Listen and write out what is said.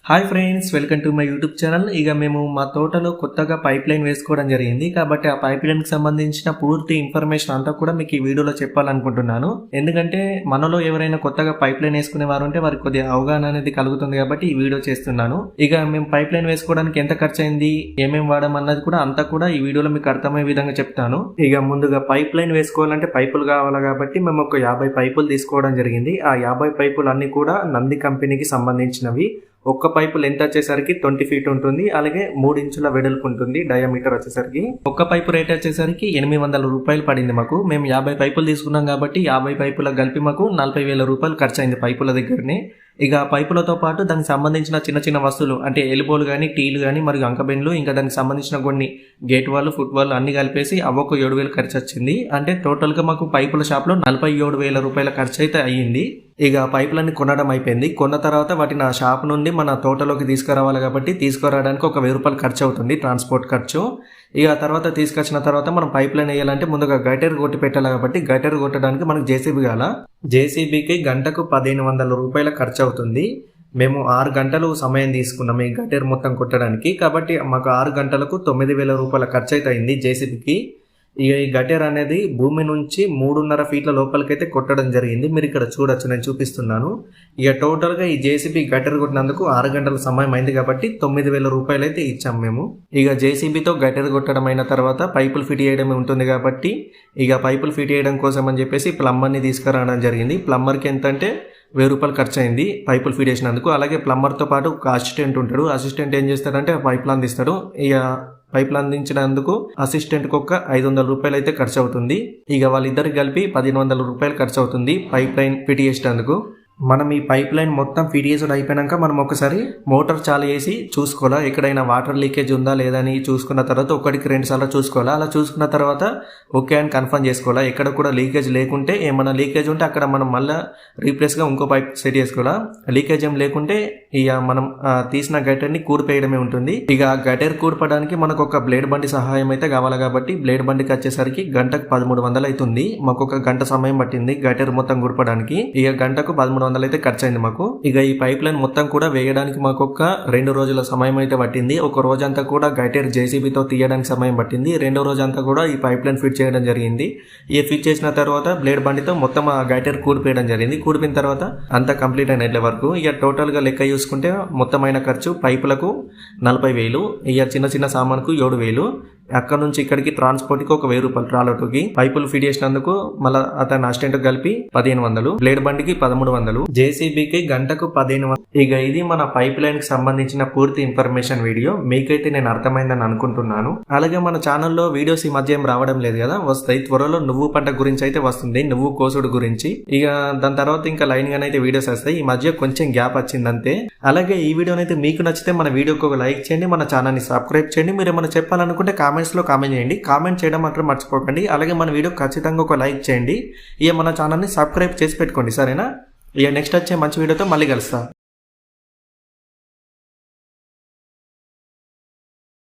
Hi friends, welcome to my YouTube channel. ఇక మేము మా తోటలో కొత్తగా పైప్ లైన్ వేసుకోవడం జరిగింది కాబట్టి ఆ పైప్ లైన్కి సంబంధించిన పూర్తి ఇన్ఫర్మేషన్ అంతా కూడా మీకు ఈ వీడియోలో చెప్పాలనుకుంటున్నాను. ఎందుకంటే మనలో ఎవరైనా కొత్తగా పైప్ లైన్ వేసుకునే వారు ఉంటే వారికి కొద్దిగా అవగాహన అనేది కలుగుతుంది కాబట్టి ఈ వీడియో చేస్తున్నాను. ఇక మేము పైప్ లైన్ వేసుకోవడానికి ఎంత ఖర్చు అయింది, ఏమేమి వాడమన్నది కూడా అంతా కూడా ఈ వీడియోలో మీకు అర్థమయ్యే విధంగా చెప్తాను. ఇక ముందుగా పైప్ లైన్ వేసుకోవాలంటే పైపులు కావాలి కాబట్టి మేము ఒక 50 పైపులు తీసుకోవడం జరిగింది. ఆ 50 పైపులు అన్ని కూడా నంది కంపెనీకి సంబంధించినవి. ఒక్క పైపు లెంత్ వచ్చేసరికి 20 ఫీట్ ఉంటుంది, అలాగే 3 ఇంచుల వెడల్పు ఉంటుంది. డయామీటర్ వచ్చేసరికి ఒక్క పైపు రేట్ వచ్చేసరికి 800 రూపాయలు పడింది మాకు. మేము 50 పైపులు తీసుకున్నాం కాబట్టి 50 పైపులకు కలిపి మాకు 40,000 రూపాయలు ఖర్చు అయింది పైపుల దగ్గరనే. ఇక పైపులతో పాటు దానికి సంబంధించిన చిన్న చిన్న వస్తువులు అంటే ఎలుబోలు కానీ, టీలు కానీ, మరియు అంకబెన్లు, ఇంకా దానికి సంబంధించిన కొన్ని గేట్ వాళ్ళు, ఫుట్ వాళ్ళు అన్ని కలిపేసి అవొక 7,000 ఖర్చు వచ్చింది. అంటే టోటల్గా మాకు పైపుల షాప్లో 47,000 రూపాయల ఖర్చు అయితే అయ్యింది. ఇక పైపులన్నీ కొనడం అయిపోయింది. కొన్న తర్వాత వాటిని ఆ షాప్ నుండి మన తోటలోకి తీసుకురావాలి కాబట్టి తీసుకురావడానికి ఒక 1000 రూపాయలు ఖర్చు అవుతుంది, ట్రాన్స్పోర్ట్ ఖర్చు. ఇక తర్వాత తీసుకొచ్చిన తర్వాత మనం పైప్ లైన్ వేయాలంటే ముందుగా గైటర్ కొట్టి పెట్టాలి కాబట్టి గైటర్ కొట్టడానికి మనకు జేసీబీ కావాలా. జేసీబీకి గంటకు 1500 రూపాయల ఖర్చు అవుతుంది. మేము 6 గంటలు సమయం తీసుకున్నాం ఈ గైటర్ మొత్తం కొట్టడానికి కాబట్టి మాకు 6 గంటలకు 9,000 రూపాయల ఖర్చు అయితే అయింది జేసీబీకి. ఇక ఈ గటర్ అనేది భూమి నుంచి 3.5 ఫీట్ల లోపలికైతే కొట్టడం జరిగింది. మీరు ఇక్కడ చూడొచ్చు, నేను చూపిస్తున్నాను. ఇక టోటల్గా ఈ జేసీబీ గటర్ కొట్టినందుకు 6 గంటల సమయం అయింది కాబట్టి 9,000 రూపాయలు అయితే ఇచ్చాం మేము. ఇక జేసీబీతో గటర్ కొట్టడం అయిన తర్వాత పైపులు ఫిట్ చేయడం ఉంటుంది కాబట్టి ఇక పైపులు ఫిట్ చేయడం కోసం అని చెప్పేసి ప్లంబర్ని తీసుకురావడం జరిగింది. ప్లంబర్కి ఎంత అంటే 1000 రూపాయలు ఖర్చు అయింది పైపులు ఫిట్ చేసినందుకు. అలాగే ప్లంబర్తో పాటు ఒక అసిస్టెంట్ ఉంటాడు. అసిస్టెంట్ ఏం చేస్తాడంటే పైపులు అందిస్తాడు. ఇక పైపులు అందించినందుకు అసిస్టెంట్కి ఒక 500 రూపాయలు అయితే ఖర్చు అవుతుంది. ఇక వాళ్ళిద్దరికి కలిపి 1500 రూపాయలు ఖర్చు అవుతుంది పైప్ లైన్ ఫిట్ చేసేందుకు. మనం ఈ పైప్ లైన్ మొత్తం ఫిట్ చేసి అయిపోయాక మనం ఒకసారి మోటార్ చాలు చేసి చూసుకోవాలా, ఎక్కడైనా వాటర్ లీకేజ్ ఉందా లేదని చూసుకున్న తర్వాత 1-2 సార్లు చూసుకోవాలా. అలా చూసుకున్న తర్వాత ఓకే అని కన్ఫర్మ్ చేసుకోవాలా. ఎక్కడ కూడా లీకేజ్ లేకుంటే, ఏమైనా లీకేజ్ ఉంటే అక్కడ మనం మళ్ళీ రీప్లేస్గా ఇంకో పైప్ సెట్ చేసుకోవాలా. లీకేజ్ ఏం లేకుంటే ఇక మనం తీసిన గటర్ని కూడిపేయడమే ఉంటుంది. ఇక గటర్ కూడిపడానికి మనకు ఒక బ్లేడ్ బండి సహాయం అయితే కావాలి కాబట్టి బ్లేడ్ బండికి వచ్చేసరికి గంటకు 1300 అవుతుంది. మాకు ఒక గంట సమయం పట్టింది గటర్ మొత్తం కూడిపడానికి. ఇక గంటకు 1300 అయితే ఖర్చు అయింది మాకు. ఇక ఈ పైప్ లైన్ మొత్తం కూడా వేయడానికి మాకు ఒక 2 రోజుల సమయం అయితే పట్టింది. ఒక రోజంతా కూడా గైటర్ జేసీబీతో తీయడానికి సమయం పట్టింది. 2వ రోజంతా కూడా ఈ పైప్ లైన్ ఫిట్ చేయడం జరిగింది. ఈ ఫిట్ చేసిన తర్వాత బ్లేడ్ బండితో మొత్తం ఆ గైటర్ కూడిపోయడం జరిగింది. కూడిపోయిన తర్వాత అంతా కంప్లీట్ అయిన వరకు ఇక టోటల్ గా లెక్క చూసుకుంటే మొత్తమైన ఖర్చు పైపులకు 40,000, ఇక చిన్న చిన్న సామాన్కు 7,000, అక్కడ నుంచి ఇక్కడికి ట్రాన్స్పోర్ట్కి ఒక 1000 రూపాయలు ట్రాలర్కి, పైపులు ఫిట్ చేసినందుకు మళ్ళీ అతని అసిస్టెంట్ కలిపి 1500, బ్లేడ్ బండికి 1300, జేసీబీకి గంటకు 1500. ఇక ఇది మన పైప్ లైన్ కి సంబంధించిన పూర్తి ఇన్ఫర్మేషన్ వీడియో. మీకైతే నేను అర్థమైందని అనుకుంటున్నాను. అలాగే మన ఛానల్లో వీడియోస్ ఈ మధ్య ఏం రావడం లేదు కదా, వస్తాయి త్వరలో. నువ్వు పంట గురించి అయితే వస్తుంది, నువ్వు కోసుడు గురించి. ఇక దాని తర్వాత ఇంకా లైన్ గానైతే వీడియోస్ వస్తాయి. ఈ మధ్య కొంచెం గ్యాప్ వచ్చింది అంతే. అలాగే ఈ వీడియోనైతే మీకు నచ్చితే మన వీడియోకి ఒక లైక్ చేయండి, మన ఛానల్ని సబ్స్క్రైబ్ చేయండి. మీరు ఏమైనా చెప్పాలనుకుంటే కామెంట్స్ లో కామెంట్ చేయండి. కామెంట్ చేయడం మాత్రం మర్చిపోకండి. అలాగే మన వీడియో ఖచ్చితంగా ఒక లైక్ చేయండి. ఇక మన ఛానల్ని సబ్స్క్రైబ్ చేసి పెట్టుకోండి, సరేనా? ఇక నెక్స్ట్ వచ్చే మంచి వీడియోతో మళ్ళీ కలుస్తా.